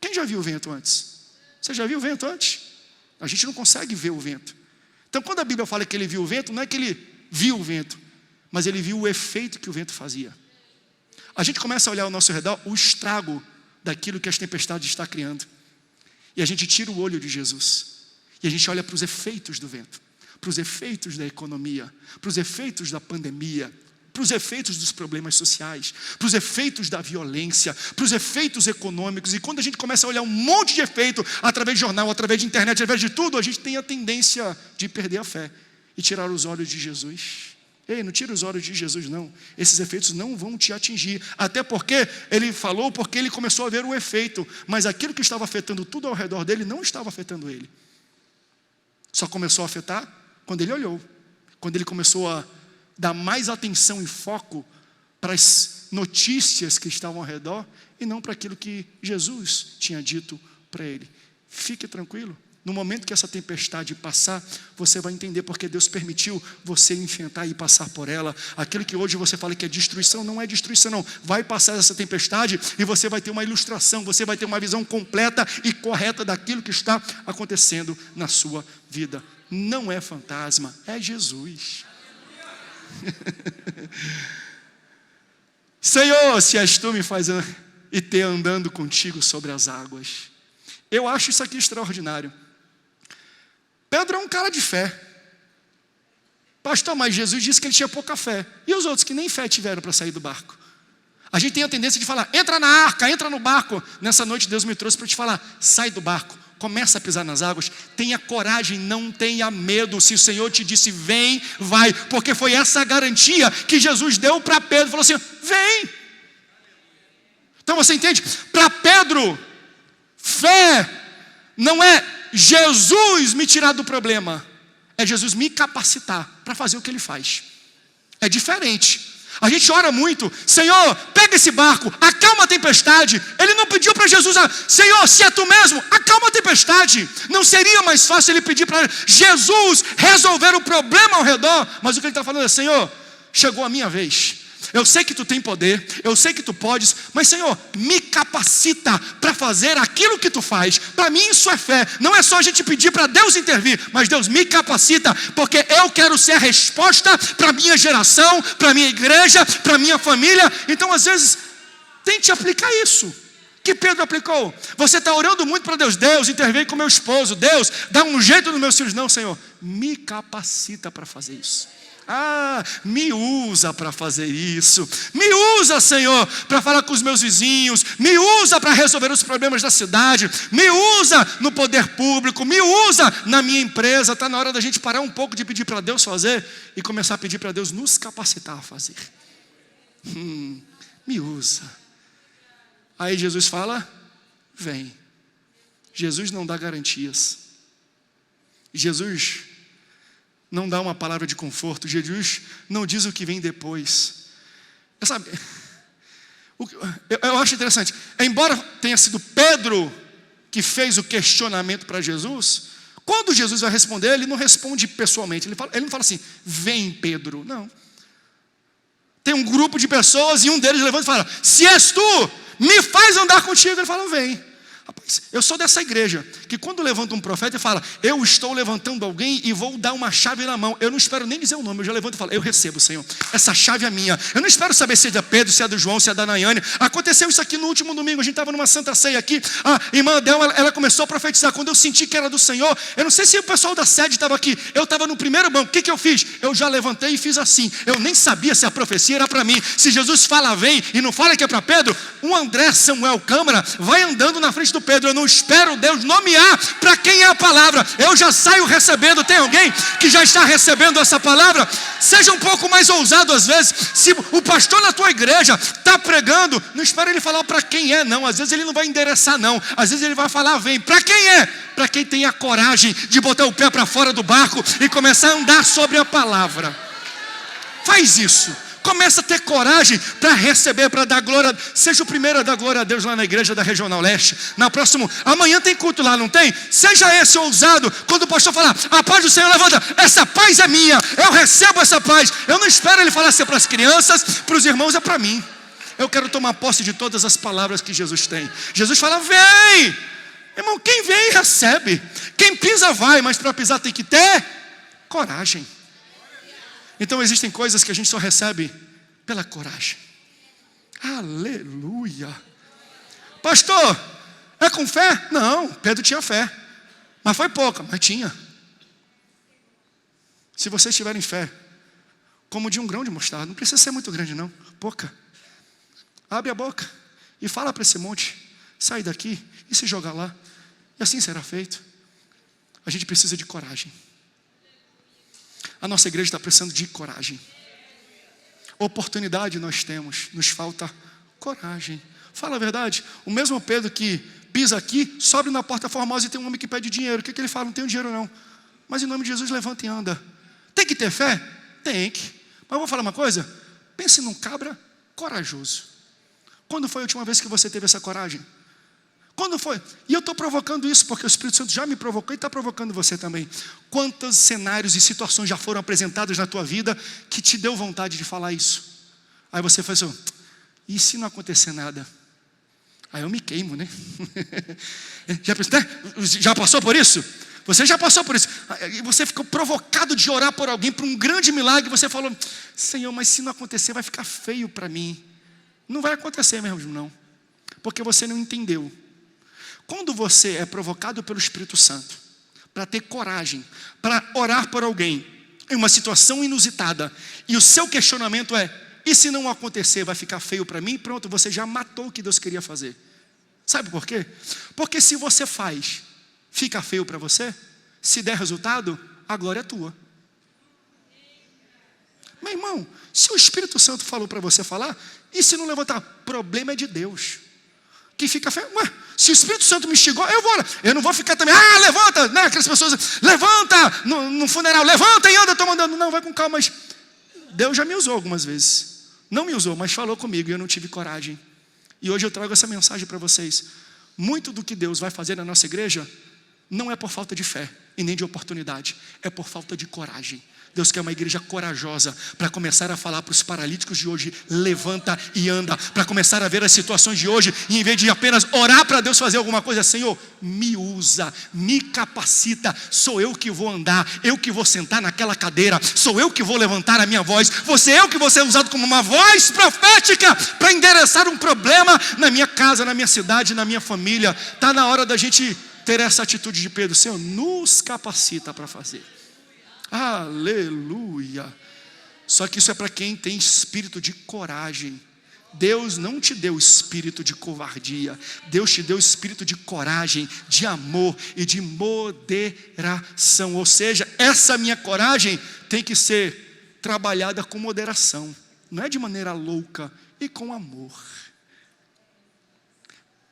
Quem já viu o vento antes? Você já viu o vento antes? A gente não consegue ver o vento. Então quando a Bíblia fala que ele viu o vento, não é que ele viu o vento, mas ele viu o efeito que o vento fazia. A gente começa a olhar ao nosso redor o estrago daquilo que as tempestades estão criando. E a gente tira o olho de Jesus. E a gente olha para os efeitos do vento, para os efeitos da economia, para os efeitos da pandemia, para os efeitos dos problemas sociais, para os efeitos da violência, para os efeitos econômicos. E quando a gente começa a olhar um monte de efeito, através de jornal, através de internet, através de tudo, a gente tem a tendência de perder a fé e tirar os olhos de Jesus. Ei, não tira os olhos de Jesus não. Esses efeitos não vão te atingir. Até porque ele falou, porque ele começou a ver o efeito. Mas aquilo que estava afetando tudo ao redor dele não estava afetando ele. Só começou a afetar quando ele olhou. Quando ele começou a dar mais atenção e foco para as notícias que estavam ao redor e não para aquilo que Jesus tinha dito para ele. Fique tranquilo. No momento que essa tempestade passar, você vai entender porque Deus permitiu você enfrentar e passar por ela. Aquilo que hoje você fala que é destruição, não é destruição não. Vai passar essa tempestade e você vai ter uma ilustração, você vai ter uma visão completa e correta daquilo que está acontecendo na sua vida. Não é fantasma, é Jesus. Senhor, se és tu, me faz e ter andando contigo sobre as águas. Eu acho isso aqui extraordinário. Pedro é um cara de fé. Pastor, mas Jesus disse que ele tinha pouca fé. E os outros que nem fé tiveram para sair do barco? A gente tem a tendência de falar: entra na arca, entra no barco. Nessa noite Deus me trouxe para te falar: sai do barco, começa a pisar nas águas. Tenha coragem, não tenha medo. Se o Senhor te disse vem, vai. Porque foi essa a garantia que Jesus deu para Pedro. Falou assim: vem. Então você entende? Para Pedro, fé não é Jesus me tirar do problema, é Jesus me capacitar para fazer o que Ele faz. É diferente. A gente ora muito, Senhor, pega esse barco, acalma a tempestade. Ele não pediu para Jesus, Senhor, se é tu mesmo, acalma a tempestade. Não seria mais fácil ele pedir para Jesus resolver o problema ao redor? Mas o que ele está falando é, Senhor, chegou a minha vez. Eu sei que tu tem poder, eu sei que tu podes, mas Senhor, me capacita para fazer aquilo que tu faz. Para mim isso é fé. Não é só a gente pedir para Deus intervir, mas Deus me capacita, porque eu quero ser a resposta para a minha geração, para a minha igreja, para a minha família. Então às vezes, tente aplicar isso que Pedro aplicou. Você está orando muito para Deus, Deus, intervém com meu esposo, Deus, dá um jeito nos meus filhos. Não, Senhor, me capacita para fazer isso. Me usa para fazer isso. Me usa, Senhor, para falar com os meus vizinhos. Me usa para resolver os problemas da cidade. Me usa no poder público. Me usa na minha empresa. Está na hora da gente parar um pouco de pedir para Deus fazer e começar a pedir para Deus nos capacitar a fazer. Me usa. Aí Jesus fala, vem. Jesus não dá garantias. Jesus não dá uma palavra de conforto. Jesus não diz o que vem depois. Sabe, eu acho interessante. Embora tenha sido Pedro que fez o questionamento para Jesus, quando Jesus vai responder, ele não responde pessoalmente. Ele não fala assim, vem Pedro. Não. Tem um grupo de pessoas e um deles levanta e fala, se és tu, me faz andar contigo. Ele fala, vem. Rapaz, eu sou dessa igreja, que quando levanta um profeta e fala, eu estou levantando alguém e vou dar uma chave na mão, eu não espero nem dizer o nome, eu já levanto e falo, eu recebo, Senhor, essa chave é minha. Eu não espero saber se é da Pedro, se é do João, se é da Nayane. Aconteceu isso aqui no último domingo, a gente estava numa Santa Ceia aqui, a irmã Adel, ela começou a profetizar, quando eu senti que era do Senhor, eu não sei se o pessoal da sede estava aqui, eu estava no primeiro banco, o que eu fiz? Eu já levantei e fiz assim, eu nem sabia se a profecia era para mim. Se Jesus fala vem e não fala que é para Pedro, o André Samuel Câmara vai andando na frente do Pedro. Eu não espero Deus nomear para quem é a palavra, eu já saio recebendo. Tem alguém que já está recebendo essa palavra? Seja um pouco mais ousado às vezes. Se o pastor na tua igreja está pregando, não espera ele falar para quem é, não. Às vezes ele não vai endereçar, não. Às vezes ele vai falar vem. Para quem é? Para quem tem a coragem de botar o pé para fora do barco e começar a andar sobre a palavra. Faz isso. Começa a ter coragem para receber, para dar glória. Seja o primeiro a dar glória a Deus lá na igreja da Regional Leste. Amanhã tem culto lá, não tem? Seja esse ousado. Quando o pastor falar, a paz do Senhor, levanta. Essa paz é minha, eu recebo essa paz. Eu não espero ele falar se é para as crianças, para os irmãos, é para mim. Eu quero tomar posse de todas as palavras que Jesus tem. Jesus fala, vem. Irmão, quem vem recebe. Quem pisa vai, mas para pisar tem que ter coragem. Então existem coisas que a gente só recebe pela coragem. Aleluia. Pastor, é com fé? Não, Pedro tinha fé. Mas foi pouca, mas tinha. Se vocês tiverem fé, como de um grão de mostarda, não precisa ser muito grande não, pouca. Abre a boca e fala para esse monte, sai daqui e se joga lá. E assim será feito. A gente precisa de coragem. A nossa igreja está precisando de coragem. Oportunidade nós temos, nos falta coragem. Fala a verdade, o mesmo Pedro que pisa aqui, sobe na Porta Formosa e tem um homem que pede dinheiro. O que ele fala? Não tenho dinheiro não. Mas em nome de Jesus, levanta e anda. Tem que ter fé? Tem que. Mas eu vou falar uma coisa, pense num cabra corajoso. Quando foi a última vez que você teve essa coragem? Quando foi? E eu estou provocando isso porque o Espírito Santo já me provocou e está provocando você também. Quantos cenários e situações já foram apresentados na tua vida que te deu vontade de falar isso? Aí você faz assim, e se não acontecer nada? Aí eu me queimo, né? Já passou por isso? Você já passou por isso? E você ficou provocado de orar por alguém, por um grande milagre. Você falou, Senhor, mas se não acontecer vai ficar feio para mim. Não vai acontecer mesmo não. Porque você não entendeu. Quando você é provocado pelo Espírito Santo para ter coragem, para orar por alguém em uma situação inusitada, e o seu questionamento é, e se não acontecer vai ficar feio para mim? Pronto, você já matou o que Deus queria fazer. Sabe por quê? Porque se você faz, fica feio para você, se der resultado, a glória é tua. Meu irmão, se o Espírito Santo falou para você falar, e se não levantar? Problema é de Deus. Que fica feio, ué, se o Espírito Santo me instigou, eu vou, eu não vou ficar também, levanta, né, aquelas pessoas, levanta no funeral, levanta e anda, estou mandando, não, vai com calma, mas Deus já me usou algumas vezes, Não me usou, mas falou comigo e eu não tive coragem. E hoje eu trago essa mensagem para vocês. Muito do que Deus vai fazer na nossa igreja não é por falta de fé e nem de oportunidade, é por falta de coragem. Deus quer uma igreja corajosa para começar a falar para os paralíticos de hoje: levanta e anda, para começar a ver as situações de hoje, e em vez de apenas orar para Deus fazer alguma coisa: Senhor, me usa, me capacita, sou eu que vou andar, eu que vou sentar naquela cadeira, sou eu que vou levantar a minha voz, eu que vou ser usado como uma voz profética para endereçar um problema na minha casa, na minha cidade, na minha família. Está na hora da gente ter essa atitude de Pedro: Senhor, nos capacita para fazer. Aleluia. Só que isso é para quem tem espírito de coragem. Deus não te deu espírito de covardia, Deus te deu espírito de coragem, de amor e de moderação. Ou seja, essa minha coragem tem que ser trabalhada com moderação, não é de maneira louca, e com amor.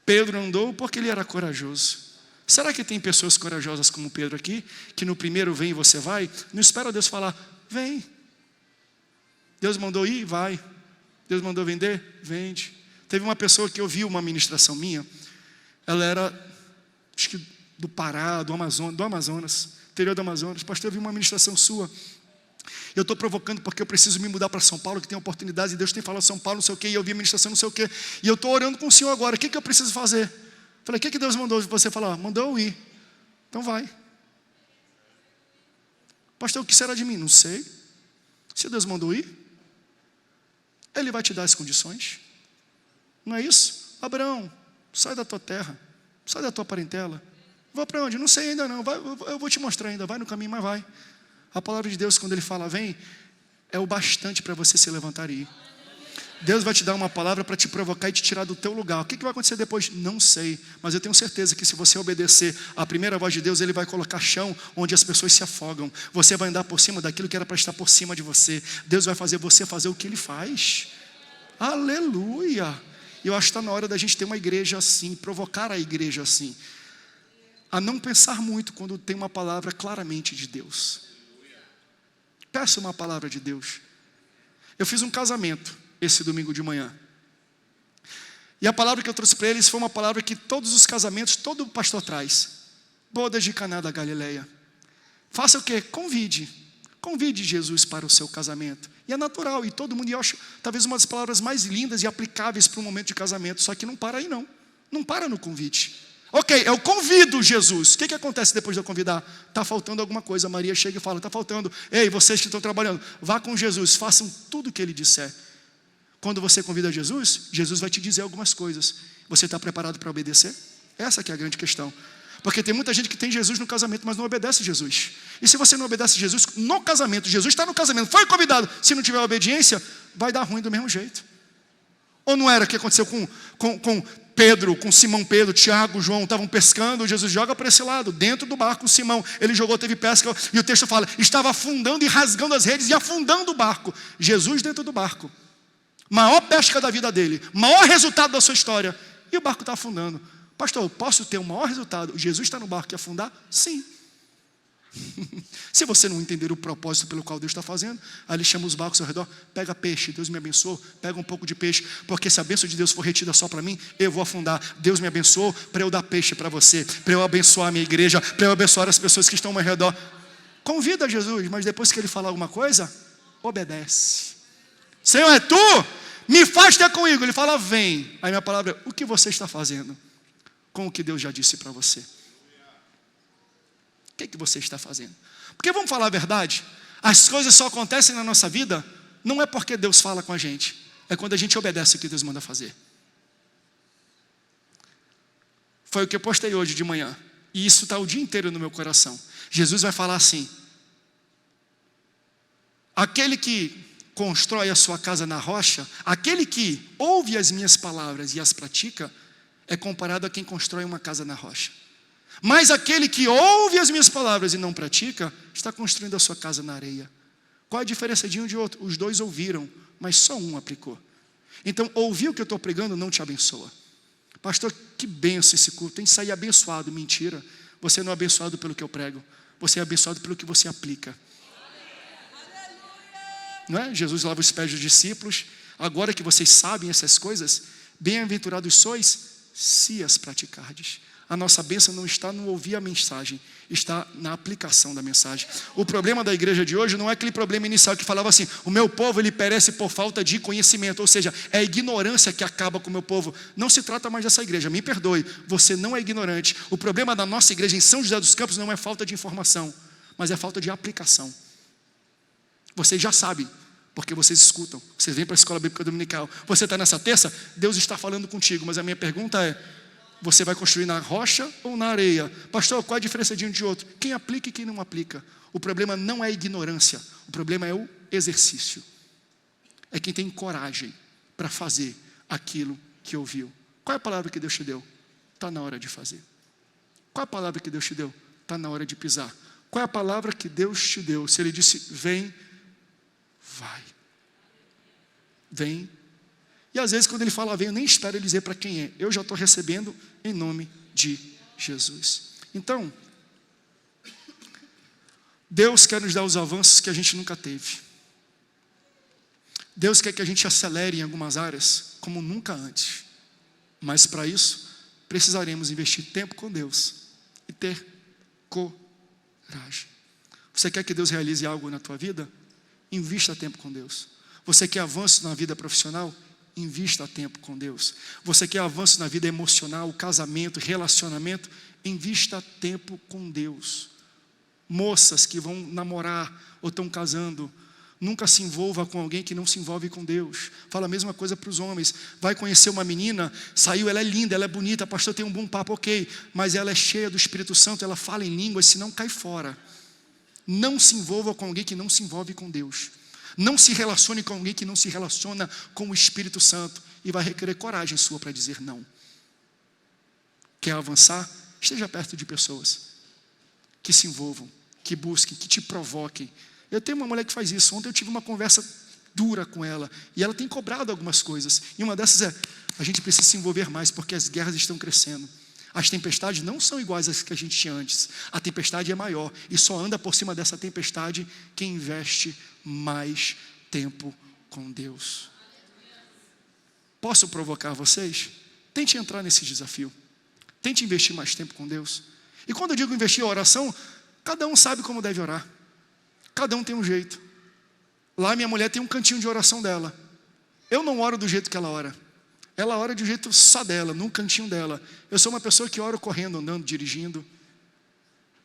Pedro andou porque ele era corajoso. Será que tem pessoas corajosas como Pedro aqui, que no primeiro vem e você vai? Não espera Deus falar: vem. Deus mandou ir? Vai. Deus mandou vender? Vende. Teve uma pessoa que eu vi uma ministração minha, ela era, acho que do Pará, do Amazonas, interior do Amazonas. Pastor, eu vi uma ministração sua. Eu estou provocando porque eu preciso me mudar para São Paulo, que tem oportunidades, e Deus tem falado São Paulo, não sei o quê, e eu vi a ministração, não sei o quê. E eu estou orando com o Senhor agora, o que eu preciso fazer? Falei: o que Deus mandou você falar? Mandou eu ir. Então vai. Pastor, o que será de mim? Não sei. Se Deus mandou ir, Ele vai te dar as condições. Não é isso? Abraão, sai da tua terra, sai da tua parentela. Vou para onde? Não sei ainda não. Vai, eu vou te mostrar ainda. Vai no caminho, mas vai. A palavra de Deus, quando Ele fala vem, é o bastante para você se levantar e ir. Deus vai te dar uma palavra para te provocar e te tirar do teu lugar. O que vai acontecer depois? Não sei, mas eu tenho certeza que se você obedecer à primeira voz de Deus, Ele vai colocar chão onde as pessoas se afogam. Você vai andar por cima daquilo que era para estar por cima de você. Deus vai fazer você fazer o que Ele faz. Aleluia. Eu acho que está na hora da gente ter uma igreja assim, provocar a igreja assim, a não pensar muito quando tem uma palavra claramente de Deus. Peça uma palavra de Deus. Eu fiz um casamento esse domingo de manhã, e a palavra que eu trouxe para eles foi uma palavra que todos os casamentos, todo pastor traz: bodas de Caná da Galileia. Faça o quê? Convide Jesus para o seu casamento. E é natural, e todo mundo, e eu acho talvez uma das palavras mais lindas e aplicáveis para um momento de casamento. Só que não para aí não para no convite. Ok, eu convido Jesus. O que acontece depois de eu convidar? Está faltando alguma coisa. Maria chega e fala: está faltando. Ei, vocês que estão trabalhando, vá com Jesus, façam tudo o que Ele disser. Quando você convida Jesus, Jesus vai te dizer algumas coisas. Você está preparado para obedecer? Essa que é a grande questão. Porque tem muita gente que tem Jesus no casamento, mas não obedece Jesus. E se você não obedece Jesus no casamento, Jesus está no casamento, foi convidado, se não tiver obediência, vai dar ruim do mesmo jeito. Ou não era o que aconteceu com Pedro, com Simão Pedro, Tiago, João, estavam pescando, Jesus joga para esse lado, dentro do barco, Simão, ele jogou, teve pesca, e o texto fala, estava afundando e rasgando as redes e afundando o barco. Jesus dentro do barco. Maior pesca da vida dele, maior resultado da sua história, e o barco está afundando. Pastor, eu posso ter o maior resultado? Jesus está no barco e afundar? Sim. Se você não entender o propósito pelo qual Deus está fazendo, aí Ele chama os barcos ao redor: pega peixe, Deus me abençoou, pega um pouco de peixe, porque se a bênção de Deus for retida só para mim, eu vou afundar. Deus me abençoou para eu dar peixe para você, para eu abençoar a minha igreja, para eu abençoar as pessoas que estão ao meu redor. Convida Jesus, mas depois que Ele falar alguma coisa, obedece. Senhor, é Tu? Me faz ter comigo. Ele fala: vem. Aí minha palavra é: o que você está fazendo com o que Deus já disse para você? O que você está fazendo? Porque vamos falar a verdade, as coisas só acontecem na nossa vida, não é porque Deus fala com a gente, é quando a gente obedece o que Deus manda fazer. Foi o que eu postei hoje de manhã, e isso está o dia inteiro no meu coração. Jesus vai falar assim: aquele que constrói a sua casa na rocha, aquele que ouve as minhas palavras e as pratica, é comparado a quem constrói uma casa na rocha. Mas aquele que ouve as minhas palavras e não pratica, está construindo a sua casa na areia. Qual a diferença de um e de outro? Os dois ouviram, mas só um aplicou. Então, ouvir o que eu estou pregando não te abençoa. Pastor, que benção esse culto, tem que sair abençoado. Mentira, você não é abençoado pelo que eu prego, você é abençoado pelo que você aplica. Não é? Jesus lava os pés dos discípulos, Agora que vocês sabem essas coisas, bem-aventurados sois, se as praticardes. A nossa bênção não está no ouvir a mensagem, está na aplicação da mensagem. O problema da igreja de hoje não é aquele problema inicial que falava assim, o meu povo ele perece por falta de conhecimento, ou seja, é a ignorância que acaba com o meu povo. Não se trata mais dessa igreja, me perdoe, você não é ignorante. O problema da nossa igreja em São José dos Campos não é falta de informação, mas é falta de aplicação. Vocês já sabem, porque vocês escutam, vocês vêm para a escola bíblica dominical. Você está nessa terça, Deus está falando contigo, mas a minha pergunta é, você vai construir na rocha ou na areia? Pastor, qual a diferença de um de outro? Quem aplica e quem não aplica. O problema não é a ignorância, o problema é o exercício. É quem tem coragem para fazer aquilo que ouviu. Qual é a palavra que Deus te deu? Está na hora de fazer. Qual é a palavra que Deus te deu? Está na hora de pisar. Qual é a palavra que Deus te deu? Se Ele disse, vem, vai. Vem. E às vezes quando Ele fala vem, eu nem espero Ele dizer para quem é. Eu já estou recebendo em nome de Jesus. Então, Deus quer nos dar os avanços que a gente nunca teve. Deus quer que a gente acelere em algumas áreas como nunca antes. Mas para isso, precisaremos investir tempo com Deus e ter coragem. Você quer que Deus realize algo na tua vida? Invista tempo com Deus. Você quer avanço na vida profissional? Invista tempo com Deus. Você quer avanço na vida emocional, casamento, relacionamento? Invista tempo com Deus. Moças que vão namorar ou estão casando, nunca se envolva com alguém que não se envolve com Deus. Fala a mesma coisa para os homens. Vai conhecer uma menina, saiu, ela é linda, ela é bonita, pastor, tem um bom papo, ok, mas ela é cheia do Espírito Santo, ela fala em línguas, senão cai fora. Não se envolva com alguém que não se envolve com Deus. Não se relacione com alguém que não se relaciona com o Espírito Santo. E vai requerer coragem sua para dizer não. Quer avançar? Esteja perto de pessoas que se envolvam, que busquem, que te provoquem. Eu tenho uma mulher que faz isso. Ontem eu tive uma conversa dura com ela. E ela tem cobrado algumas coisas. E uma dessas é, a gente precisa se envolver mais, porque as guerras estão crescendo. As tempestades não são iguais às que a gente tinha antes. A tempestade é maior. E só anda por cima dessa tempestade quem investe mais tempo com Deus. Posso provocar vocês? Tente entrar nesse desafio. Tente investir mais tempo com Deus. E quando eu digo investir em oração, cada um sabe como deve orar. Cada um tem um jeito. Lá minha mulher tem um cantinho de oração dela. Eu não oro do jeito que ela ora. Ela ora de um jeito só dela, num cantinho dela. Eu sou uma pessoa que ora correndo, andando, dirigindo.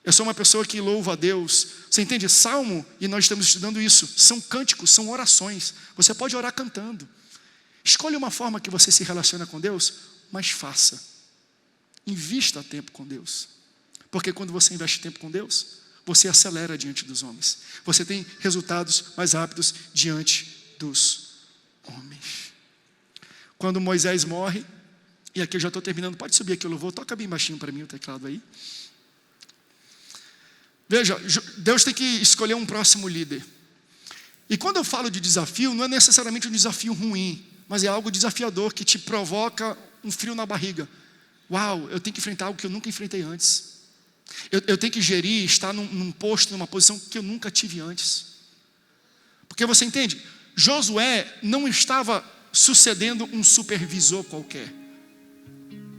Eu sou uma pessoa que louva a Deus. Você entende? Salmo, e nós estamos estudando isso, são cânticos, são orações. Você pode orar cantando. Escolha uma forma que você se relaciona com Deus, mas faça. Invista tempo com Deus. Porque quando você investe tempo com Deus, você acelera diante dos homens. Você tem resultados mais rápidos diante dos homens. Quando Moisés morre, e aqui eu já estou terminando, pode subir aqui o louvor, toca bem baixinho para mim o teclado aí. Veja, Deus tem que escolher um próximo líder. E quando eu falo de desafio, não é necessariamente um desafio ruim, mas é algo desafiador que te provoca um frio na barriga. Uau, eu tenho que enfrentar algo que eu nunca enfrentei antes. Eu tenho que gerir, estar num posto, numa posição que eu nunca tive antes. Porque você entende, Josué não estava sucedendo um supervisor qualquer.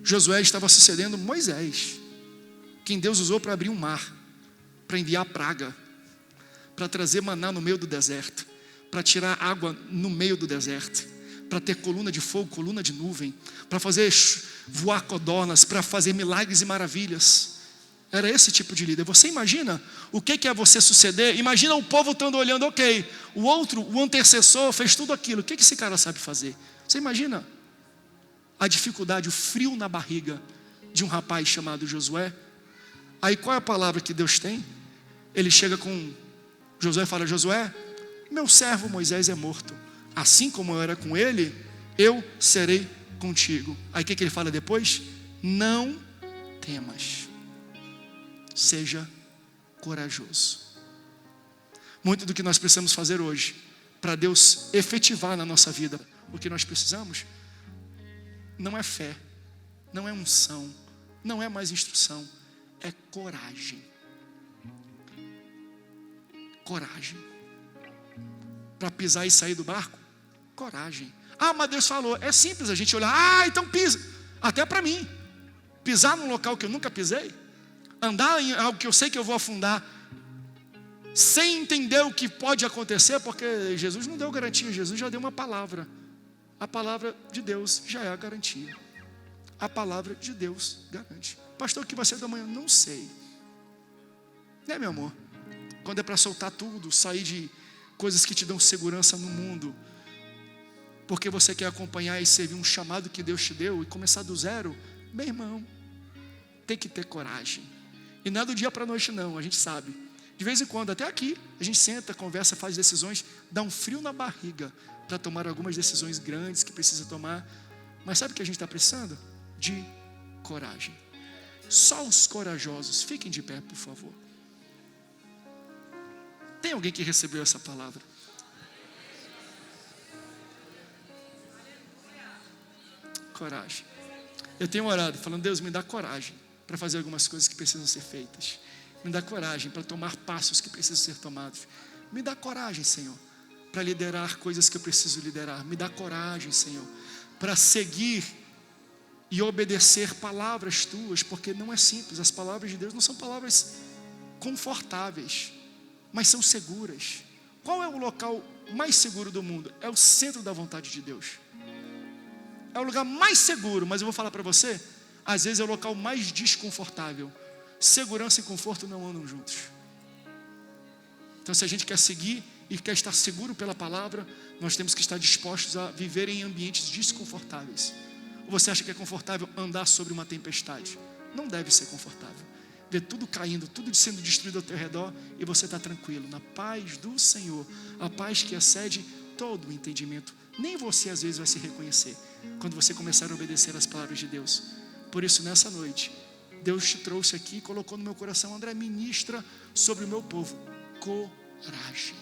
Josué estava sucedendo Moisés, quem Deus usou para abrir um mar, para enviar praga, para trazer maná no meio do deserto, para tirar água no meio do deserto, para ter coluna de fogo, coluna de nuvem, para fazer voar codornas, para fazer milagres e maravilhas. Era esse tipo de líder. Você imagina o que é você suceder? Imagina o povo estando olhando, ok, o outro, o antecessor fez tudo aquilo, o que esse cara sabe fazer? Você imagina a dificuldade, o frio na barriga de um rapaz chamado Josué? Aí qual é a palavra que Deus tem? Ele chega com Josué e fala, Josué, meu servo Moisés é morto, assim como eu era com ele, eu serei contigo. Aí o que ele fala depois? Não temas, seja corajoso. Muito do que nós precisamos fazer hoje, para Deus efetivar na nossa vida o que nós precisamos, não é fé, não é unção, não é mais instrução, é coragem. Coragem. Para pisar e sair do barco, coragem. Ah, mas Deus falou. É simples a gente olhar, então pisa. Até para mim, pisar num local que eu nunca pisei, andar em algo que eu sei que eu vou afundar, sem entender o que pode acontecer, porque Jesus não deu garantia, Jesus já deu uma palavra. A palavra de Deus já é a garantia. A palavra de Deus garante. Pastor, o que vai ser da manhã? Não sei. Né, meu amor? Quando é para soltar tudo, sair de coisas que te dão segurança no mundo, porque você quer acompanhar e servir um chamado que Deus te deu e começar do zero, meu irmão, tem que ter coragem. E não é do dia para a noite não, a gente sabe. De vez em quando, até aqui, a gente senta, conversa, faz decisões, dá um frio na barriga para tomar algumas decisões grandes que precisa tomar. Mas sabe o que a gente está precisando? De coragem. Só os corajosos, fiquem de pé, por favor. Tem alguém que recebeu essa palavra? Coragem. Eu tenho orado, falando, Deus, me dá coragem para fazer algumas coisas que precisam ser feitas. Me dá coragem para tomar passos que precisam ser tomados. Me dá coragem, Senhor, para liderar coisas que eu preciso liderar. Me dá coragem, Senhor, para seguir e obedecer palavras tuas, porque não é simples. As palavras de Deus não são palavras confortáveis, mas são seguras. Qual é o local mais seguro do mundo? É o centro da vontade de Deus. É o lugar mais seguro, mas eu vou falar para você, às vezes é o local mais desconfortável. Segurança e conforto não andam juntos. Então, se a gente quer seguir e quer estar seguro pela palavra, nós temos que estar dispostos a viver em ambientes desconfortáveis. Ou você acha que é confortável andar sobre uma tempestade? Não deve ser confortável. Ver tudo caindo, tudo sendo destruído ao teu redor, e você está tranquilo, na paz do Senhor, a paz que excede todo o entendimento. Nem você às vezes vai se reconhecer quando você começar a obedecer às palavras de Deus. Por isso, nessa noite, Deus te trouxe aqui e colocou no meu coração, André, ministra sobre o meu povo. Coragem.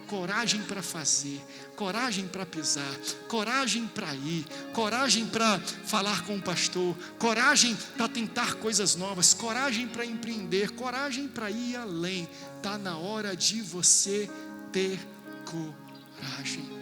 Coragem para fazer, coragem para pisar, coragem para ir, coragem para falar com o pastor, coragem para tentar coisas novas, coragem para empreender, coragem para ir além. Está na hora de você ter coragem.